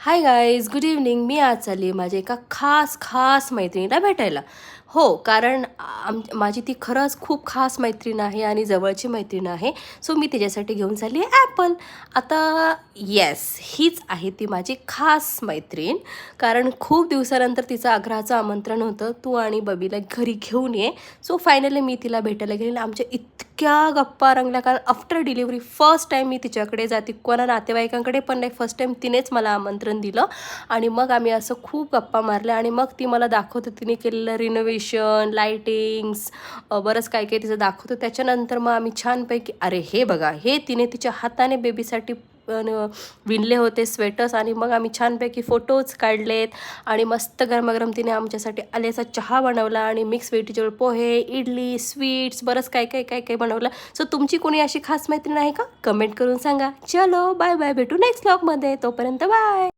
हाय guys, good evening. मी आज चालली आहे माझ्या एका खास मैत्रिणीला भेटायला. हो, कारण माझी ती खरंच खूप खास मैत्रीण आहे आणि जवळची मैत्रीण आहे. सो मी तिच्यासाठी घेऊन चालली आहे ॲपल. आता येस, हीच आहे ती माझी खास मैत्रीण. कारण खूप दिवसानंतर तिचं आग्रहाचं आमंत्रण होतं, तू आणि बबीला घरी घेऊन ये. सो फायनली मी तिला भेटायला गेले. आमच्या इतक्या गप्पा रंगल्या, कारण आफ्टर डिलिव्हरी फर्स्ट टाईम मी तिच्याकडे जाते. कोणा नातेवाईकांकडे पण नाही, फर्स्ट टाईम तिनेच मला आमंत्रण दिलं. आणि मग आम्ही असं खूप गप्पा मारल्या आणि मग ती मला दाखवते तिने केलेलं रिनोव्हेशन, लाईटिंग्स, बरंच काय काय तिचं दाखवतो. त्याच्यानंतर मग आम्ही छानपैकी, अरे हे बघा, हे तिने तिच्या हाताने बेबीसाठी विणले होते स्वेटर्स. आणि मग आम्ही छानपैकी फोटोज काढलेत आणि मस्त गरमागरम तिने आमच्यासाठी आल्याचा चहा बनवला आणि मिक्स व्हेजिटेबल पोहे, इडली, स्वीट्स, बरंच काय काय काय काय बनवलं. सो तुमची कोणी अशी खास मैत्रीण आहे का? कमेंट करून सांगा. चलो बाय बाय, भेटू नेक्स्ट व्लॉगमध्ये. तोपर्यंत बाय.